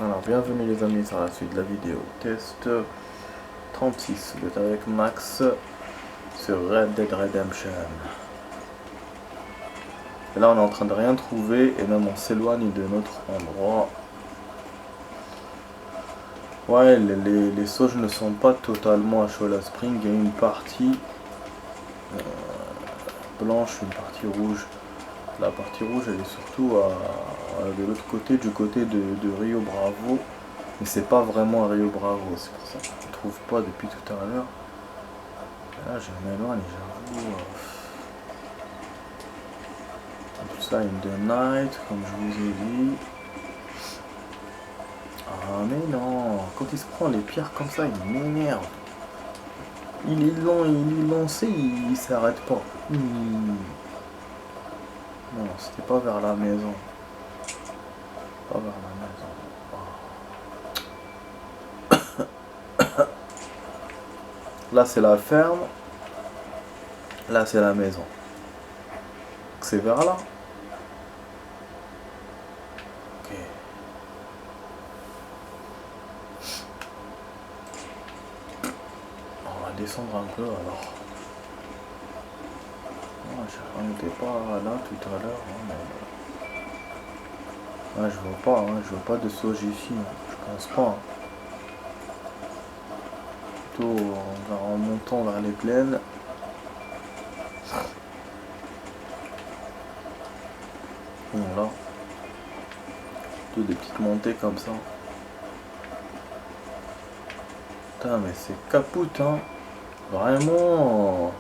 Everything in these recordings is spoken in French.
Alors bienvenue les amis sur la suite de la vidéo. Test 36, vous êtes avec Max sur Red Dead Redemption. Et là on est en train de rien trouver et même on s'éloigne de notre endroit. Ouais, les sauges ne sont pas totalement à Shola Spring, il y a une partie blanche, une partie rouge. La partie rouge elle est surtout de l'autre côté, du côté de Rio Bravo. Mais c'est pas vraiment Rio Bravo, c'est pour ça que je ne trouve pas depuis tout à l'heure. Là je m'éloigne, j'avoue. Tout ça in the night, comme je vous ai dit. Ah mais non, quand il se prend les pierres comme ça, il m'énerve. Il est lancé, il s'arrête pas. Non, c'était pas vers la maison. Pas vers la maison. Là c'est la ferme. Là c'est la maison. C'est vers là. Ok. On va descendre un peu alors. On n'était pas là tout à l'heure. Ouais, je vois pas de sauge ici. Je pense pas. Plutôt en montant vers les plaines. Bon là. Plutôt des petites montées comme ça. Putain mais c'est capoute hein. Vraiment.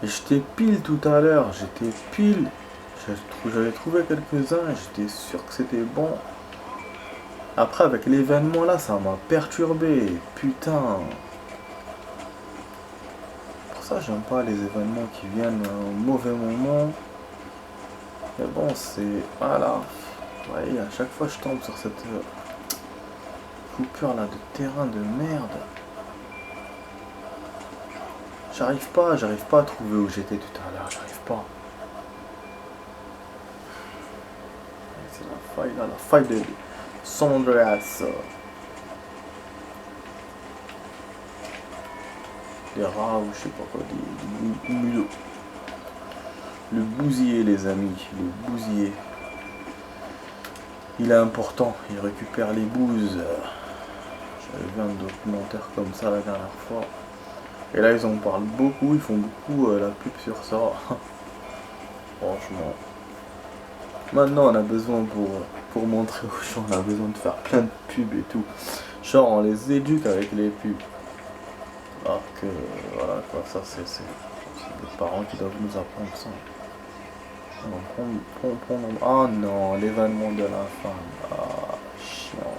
Et j'étais pile tout à l'heure. J'étais pile. J'avais trouvé quelques-uns et j'étais sûr que c'était bon. Après avec l'événement là ça m'a perturbé. Putain. Pour ça j'aime pas les événements qui viennent au mauvais moment. Mais bon c'est... Voilà. Ouais, à chaque fois je tombe sur cette coupure là de terrain de merde. J'arrive pas à trouver où j'étais tout à l'heure. J'arrive pas. C'est la faille là, la faille de San Andreas. Des rats ou je sais pas quoi, des mulots. Le bousier les amis, le bousier. Il est important, il récupère les bouses. J'avais vu un documentaire comme ça la dernière fois. Et là ils en parlent beaucoup, ils font beaucoup la pub sur ça. Franchement. Maintenant on a besoin pour montrer aux gens, on a besoin de faire plein de pubs et tout. Genre on les éduque avec les pubs. Alors que voilà quoi, ça c'est des parents qui doivent nous apprendre ça. Oh non, l'événement de la femme. Ah, chiant.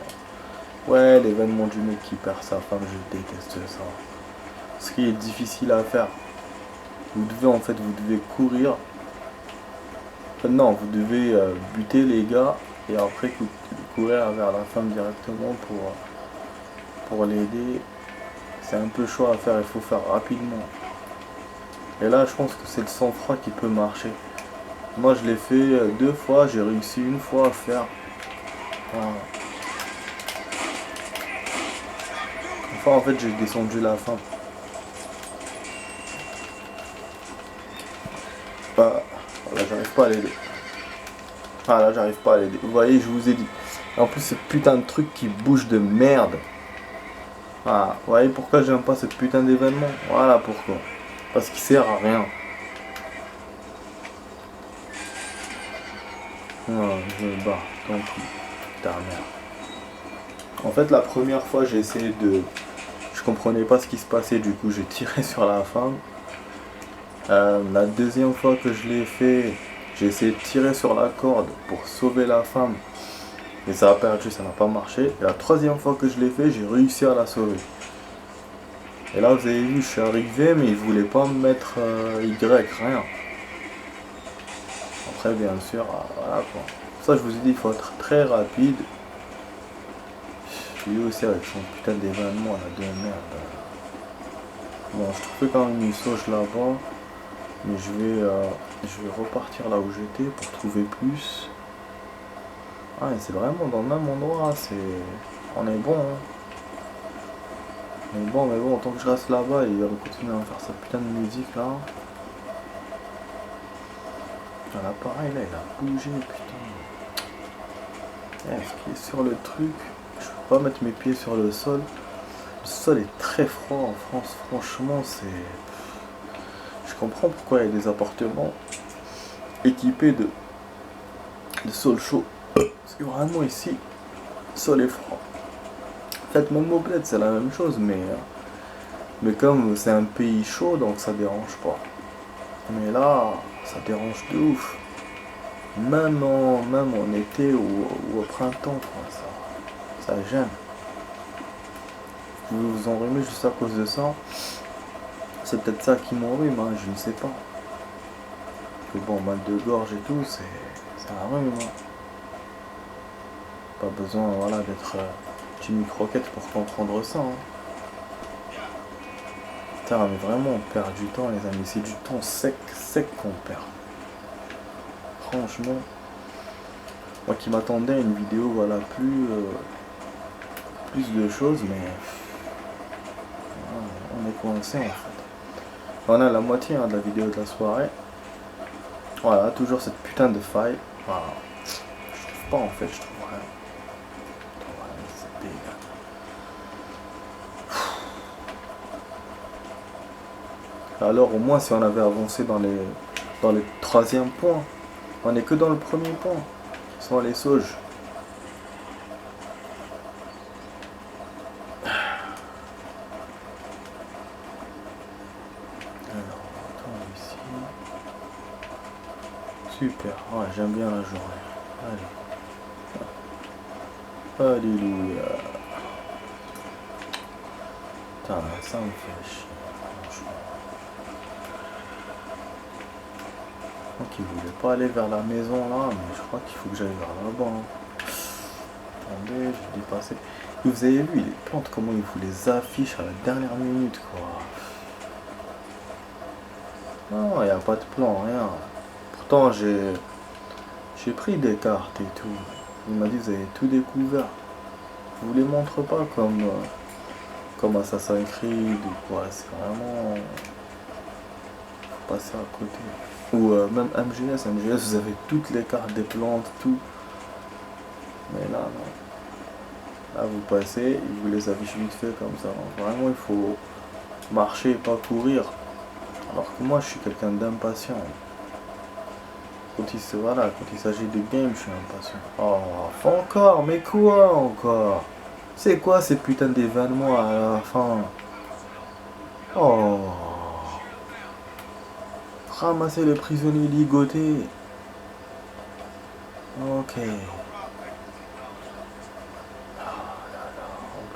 Ouais, l'événement du mec qui perd sa femme, je déteste ça. Ce qui est difficile à faire. Vous devez courir. Non, vous devez buter les gars et après courir vers la femme directement pour l'aider. C'est un peu chaud à faire, il faut faire rapidement. Et là, je pense que c'est le sang-froid qui peut marcher. Moi, je l'ai fait 2 fois, j'ai réussi une fois à faire. Voilà. Enfin, en fait, j'ai descendu la femme. Bah, là, j'arrive pas à l'aider. Ah là, j'arrive pas à l'aider. Vous voyez, je vous ai dit. En plus, ce putain de truc qui bouge de merde. Ah, vous voyez pourquoi j'aime pas ce putain d'événement? Voilà pourquoi. Parce qu'il sert à rien. Non, je me bats, tant pis. Putain, merde. En fait, la première fois, j'ai essayé de... Je comprenais pas ce qui se passait, du coup, j'ai tiré sur la femme. La deuxième fois que je l'ai fait, j'ai essayé de tirer sur la corde pour sauver la femme. Mais ça a perdu, ça n'a pas marché. Et la troisième fois que je l'ai fait, j'ai réussi à la sauver. Et là, vous avez vu, je suis arrivé, mais il voulait pas me mettre Y, rien. Après, bien sûr, voilà quoi. Pour ça, je vous ai dit, il faut être très rapide. Lui aussi avec son putain d'événement là de merde. Bon, je trouvais quand même une sauge là-bas. Mais je vais repartir là où j'étais pour trouver plus. Ah, et c'est vraiment dans le même endroit, c'est... On est bon, hein. Mais bon, tant que je reste là-bas, il va continuer à faire sa putain de musique, là. Ah, l'appareil, là, il a bougé, putain. Est-ce qu'il est sur le truc? Je peux pas mettre mes pieds sur le sol. Le sol est très froid en France, franchement, c'est... Je comprends pourquoi il y a des appartements équipés de sol chaud. Parce que vraiment ici, le sol est froid. En fait, même au bled, c'est la même chose, mais comme c'est un pays chaud, donc ça dérange pas. Mais là, ça dérange de ouf. Même en été ou au printemps, quoi, ça gêne. Vous vous enrhumez juste à cause de ça. C'est peut-être ça qui m'enrhume, hein, je ne sais pas. Que bon, mal de gorge et tout, c'est un rhume. Hein. Pas besoin, voilà, d'être Jimmy Crockett pour comprendre ça. Hein. Putain, mais vraiment, on perd du temps, les amis. C'est du temps sec qu'on perd. Franchement, moi qui m'attendais à une vidéo, voilà, plus de choses, mais on est coincé en fait. On a la moitié hein, de la vidéo de la soirée. Voilà, toujours cette putain de faille. Voilà. Je trouve pas en fait, je trouve rien. C'est dégueulasse. Alors au moins si on avait avancé dans le troisième point, on n'est que dans le premier point, qui sont les sauges. Alors, attends ici. Super, ouais, j'aime bien la journée. Allez. Alléluia. Putain, ça me fait chier, franchement. Donc il voulait pas aller vers la maison là, mais je crois qu'il faut que j'aille vers là-bas. Hein. Attendez, j'ai dépassé. Et vous avez vu les plantes, comment ils vous les affichent à la dernière minute quoi. Non, il n'y a pas de plan, rien. Pourtant j'ai pris des cartes et tout. Il m'a dit vous avez tout découvert. Je vous les montre pas comme Assassin's Creed ou quoi. C'est vraiment... Faut passer à côté. Ou même MGS, vous avez toutes les cartes des plantes, tout. Mais là, non. Là, vous passez, ils vous les affichent vite fait comme ça. Vraiment, il faut marcher et pas courir. Alors que moi, je suis quelqu'un d'impatient. Quand il s'agit de game, je suis impatient. Oh, encore, mais quoi encore? C'est quoi ces putains d'événements à la fin? Oh. Ramasser les prisonniers ligotés. Ok.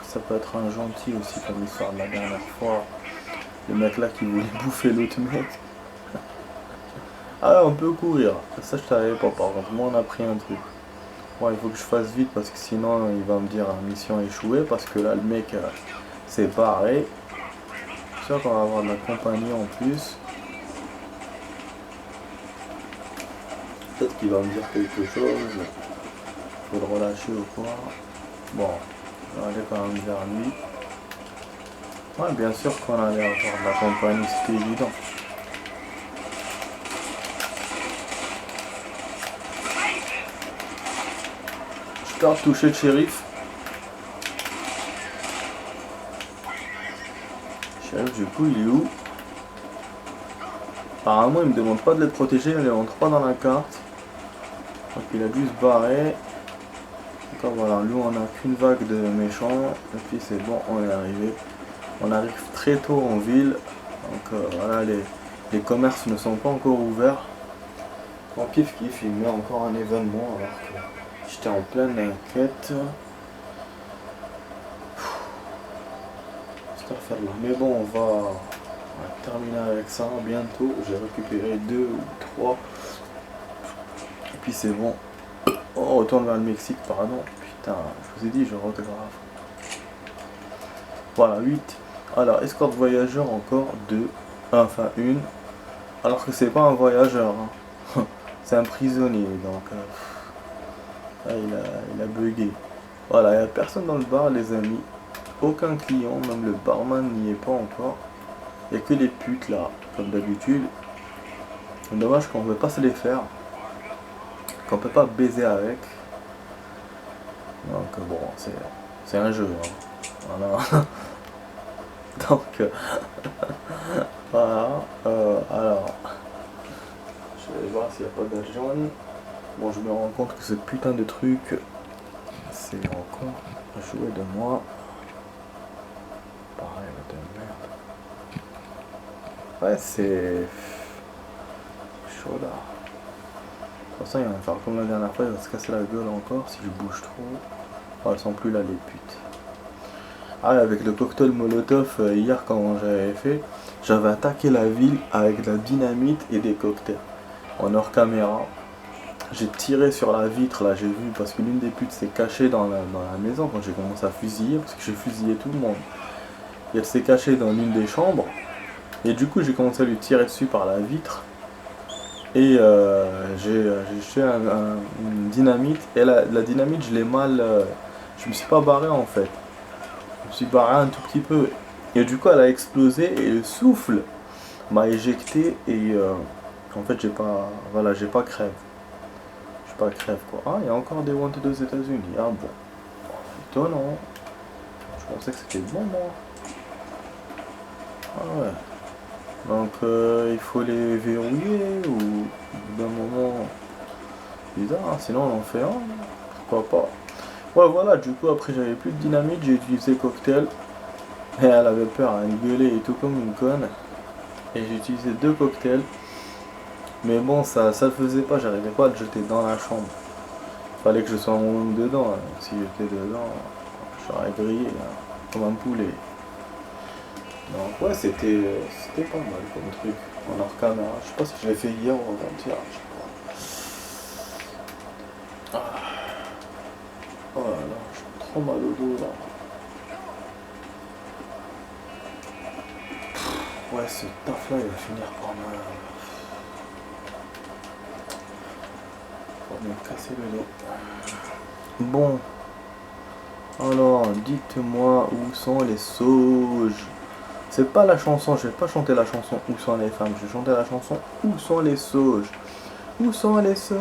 Ça peut être un gentil aussi comme l'histoire de la dernière fois. Le mec là qui voulait bouffer l'autre mec. Ah on peut courir. Ça je savais pas par contre. Moi on a pris un truc. Bon il faut que je fasse vite parce que sinon il va me dire mission échouée. Parce que là le mec s'est barré. Je suis sûr qu'on va avoir de la compagnie en plus. Peut-être qu'il va me dire quelque chose. Faut le relâcher ou quoi. Bon. On va aller quand même vers lui. Ouais, bien sûr qu'on allait avoir de la compagnie, c'était évident. Je perds toucher le shérif. Shérif, du coup, il est où? Apparemment, il me demande pas de les protéger, il les montre pas dans la carte. Donc il a dû se barrer. Donc voilà, lui on n'a qu'une vague de méchants. Et puis c'est bon, on est arrivé. On arrive très tôt en ville. Donc voilà, les commerces ne sont pas encore ouverts. Bon, kiff, il met encore un événement alors que j'étais en pleine enquête. Mais bon, on va terminer avec ça bientôt. J'ai récupéré 2 ou 3. Et puis c'est bon. On retourne vers le Mexique, pardon. Putain, je vous ai dit, je regrave. Voilà, 8. Alors, escorte voyageur encore 2. Enfin, 1. Alors que c'est pas un voyageur. Hein. C'est un prisonnier. Donc, Ah, il a bugué. Voilà, il n'y a personne dans le bar, les amis. Aucun client, même le barman n'y est pas encore. Il n'y a que les putes là, comme d'habitude. Dommage qu'on ne peut pas se les faire. Qu'on peut pas baiser avec. Donc bon, c'est un jeu. Hein. Voilà. Donc voilà. Alors, je vais voir s'il n'y a pas d'argent. Bon, je me rends compte que ce putain de truc, c'est encore joué de moi. Pareil, de merde. Ouais, c'est chaud là. De toute façon, il va me faire comme la dernière fois, il va se casser la gueule encore si je bouge trop. Oh, elles sont plus là, les putes. Ah, avec le cocktail Molotov, hier, quand j'avais fait, j'avais attaqué la ville avec de la dynamite et des cocktails. En hors caméra. J'ai tiré sur la vitre, là, j'ai vu, parce que l'une des putes s'est cachée dans la maison quand j'ai commencé à fusiller, parce que j'ai fusillé tout le monde. Et elle s'est cachée dans l'une des chambres. Et du coup, j'ai commencé à lui tirer dessus par la vitre. Et j'ai jeté une dynamite. Et la dynamite, je l'ai mal. Je me suis pas barré en fait. Je me suis barré un tout petit peu. Et du coup, elle a explosé et le souffle m'a éjecté. Et en fait, j'ai pas. Voilà, j'ai pas crève. J'ai pas crève quoi. Ah, il y a encore des Wanted aux États-Unis. Ah bon. Étonnant. Je pensais que c'était bon, moi. Ah ouais. Donc il faut les verrouiller ou d'un moment bizarre, hein, sinon on en fait un, pourquoi pas. Ouais voilà, du coup après j'avais plus de dynamite, j'ai utilisé cocktail. Et elle avait peur, elle gueulait et tout comme une conne. Et j'ai utilisé 2 cocktails. Mais bon ça le faisait pas, j'arrivais pas à le jeter dans la chambre. Fallait que je sois moi-même dedans, hein. Si j'étais dedans, j'aurais grillé hein, comme un poulet. Donc ouais c'était pas mal comme truc en hors caméra. Je sais pas si je l'ai fait hier ou avant-hier, je sais pas. Ah. Oh là là, j'ai trop mal au dos là. Ouais ce taf là il va finir par me casser le dos. Bon. Alors dites-moi où sont les sauges. C'est pas la chanson, je vais pas chanter la chanson Où sont les femmes, je vais chanter la chanson Où sont les sauges. Où sont les sauges?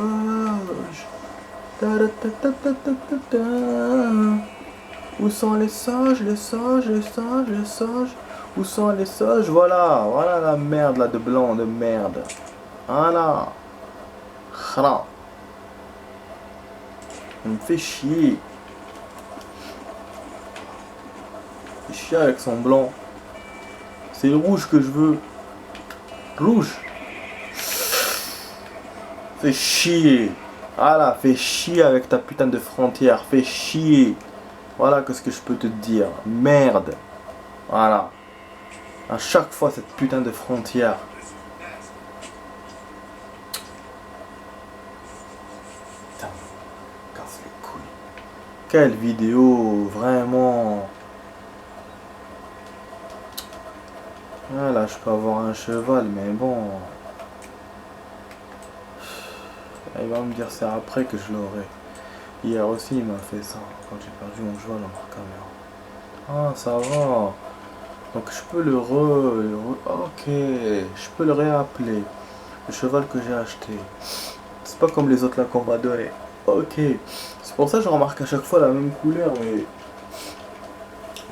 Ta -ta -ta -ta -ta -ta -ta. Où sont les sauges, les sauges, les sauges, les sauges? Où sont les sauges? Voilà, voilà la merde là de blanc, de merde. Voilà. Khra. Il me fait chier. Il fait chier avec son blanc. C'est le rouge que je veux. Rouge. Fais chier. Voilà, fais chier avec ta putain de frontière. Fais chier. Voilà qu'est-ce que je peux te dire. Merde. Voilà. À chaque fois cette putain de frontière. Putain, casse les couilles. Quelle vidéo, vraiment. Ah, là, je peux avoir un cheval, mais bon. Il va me dire c'est après que je l'aurai. Hier aussi, il m'a fait ça, quand j'ai perdu mon cheval en caméra. Ah, ça va. Donc, je peux ok, je peux le réappeler. Le cheval que j'ai acheté. C'est pas comme les autres là qu'on m'a donné. Ok. C'est pour ça que je remarque à chaque fois la même couleur, mais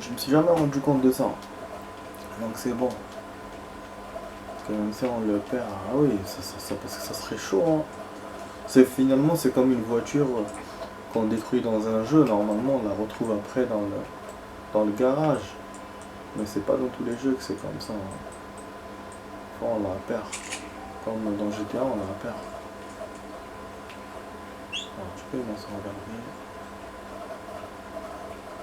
je me suis jamais rendu compte de ça. Donc c'est bon. Parce que même si on le perd, ah oui, parce que ça serait chaud. Hein. Finalement c'est comme une voiture qu'on détruit dans un jeu. Normalement on la retrouve après dans le garage. Mais c'est pas dans tous les jeux que c'est comme ça. Hein. Enfin, on la perd. Comme dans GTA on la perd. Alors, tu peux commencer à regarder.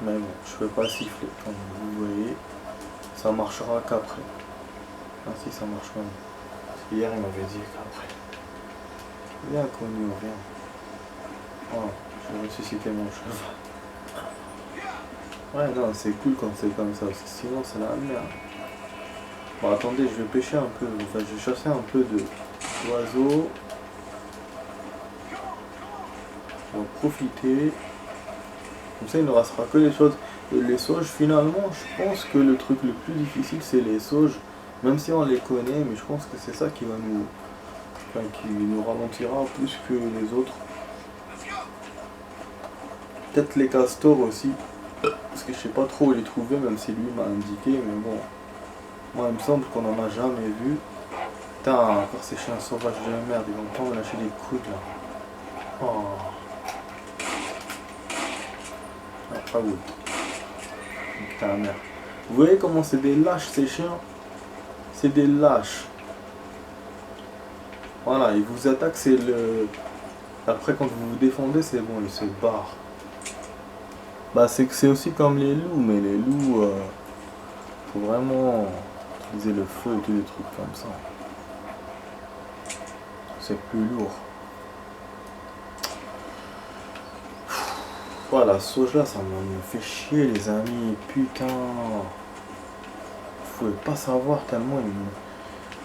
Mais bon, je peux pas siffler comme vous voyez. Ça marchera qu'après. Ah si, ça marche même. Hier il m'avait dit qu'après. Bien connu, rien. Oh, je vais ressusciter mon cheval. Ouais, non, c'est cool quand c'est comme ça, parce que sinon c'est la merde. Bon, attendez, je vais pêcher un peu. Enfin, je vais chasser un peu d'oiseaux. On va profiter. Comme ça, il ne restera que les choses. Et les sauges, finalement, je pense que le truc le plus difficile, c'est les sauges. Même si on les connaît, mais je pense que c'est ça qui va nous... Enfin, qui nous ralentira plus que les autres. Peut-être les castors aussi. Parce que je sais pas trop où les trouver, même si lui m'a indiqué, mais bon. Moi, il me semble qu'on en a jamais vu. Putain, encore ces chiens sauvages de merde, ils vont pas me lâcher des coudes là. Oh. Ah, pas good. Putain, merde. Vous voyez comment c'est des lâches ces chiens? C'est des lâches. Voilà, ils vous attaquent, c'est le... Après, quand vous vous défendez, c'est bon, ils se barrent. Bah, c'est aussi comme les loups, mais les loups, faut vraiment utiliser le feu et tous les trucs comme ça. C'est plus lourd. Voilà, sauge là, ça me fait chier, les amis. Putain. Vous pouvez pas savoir tellement il me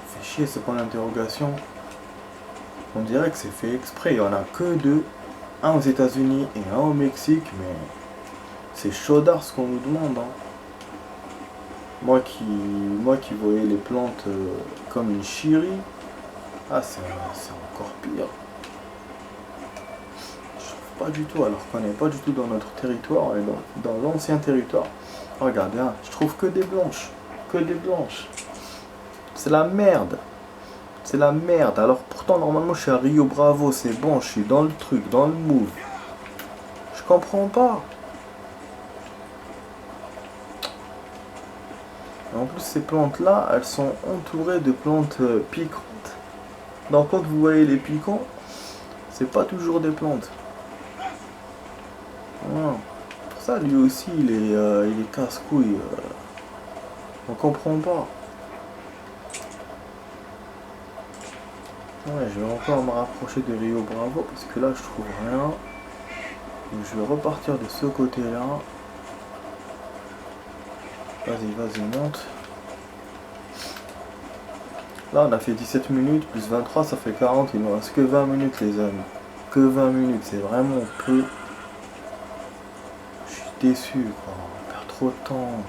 fait chier ce point d'interrogation. On dirait que c'est fait exprès. Il y en a que deux. Un aux États-Unis et un au Mexique, mais c'est chaudard ce qu'on nous demande. Hein. Moi qui voyais les plantes comme une chérie, ah c'est encore pire. Je trouve pas du tout, alors qu'on n'est pas du tout dans notre territoire, on est dans l'ancien territoire. Regardez, hein, je trouve que des blanches. Que des blanches. C'est la merde. C'est la merde. Alors pourtant normalement je suis à Rio Bravo, c'est bon, je suis dans le truc, dans le move. Je comprends pas. En plus ces plantes là, elles sont entourées de plantes piquantes. Donc quand vous voyez les piquants, c'est pas toujours des plantes. Voilà. Pour ça lui aussi il est casse-couille. On comprend pas. Ouais, je vais encore me rapprocher de Rio Bravo parce que là je trouve rien. Donc je vais repartir de ce côté là. Vas-y, monte. Là on a fait 17 minutes plus 23, ça fait 40. Il nous reste que 20 minutes les amis. Que 20 minutes, c'est vraiment peu. Je suis déçu quoi. On perd trop de temps,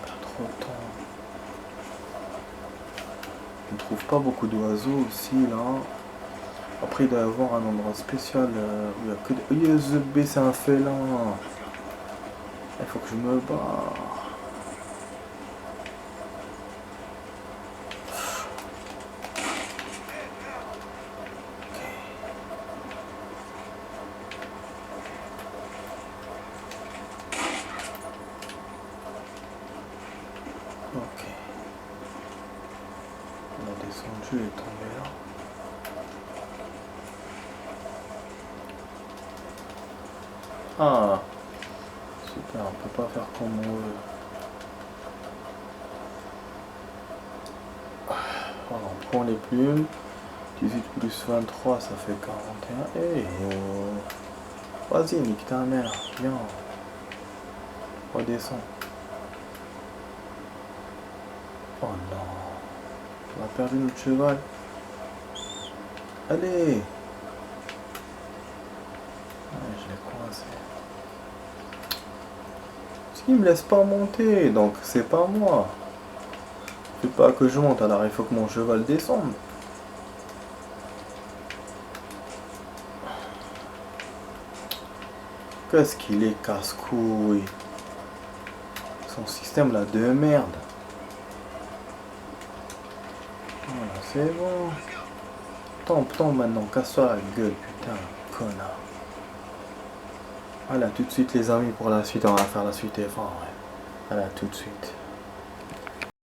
On ne trouve pas beaucoup d'oiseaux aussi là. Après il doit y avoir un endroit spécial où il y a que des... USB c'est un félin. Il faut que je me barre. Ok. On a descendu et tombé là. Ah, super, on peut pas faire comme on veut. Voilà, on prend les plumes. 18 plus 23, ça fait 41. Hey, vas-y, nique ta mère. Viens. Redescends. Oh non. On a perdu notre cheval. Allez. Ouais, je l'ai coincé. Parce qu'il me laisse pas monter, donc c'est pas moi. C'est pas que je monte, alors il faut que mon cheval descende. Qu'est-ce qu'il est casse-couille. Son système là de merde. Voilà, c'est bon. Tombe maintenant, casse-toi la gueule, putain, connard. Voilà, tout de suite les amis pour la suite, on va faire la suite F1, ouais. Voilà, tout de suite.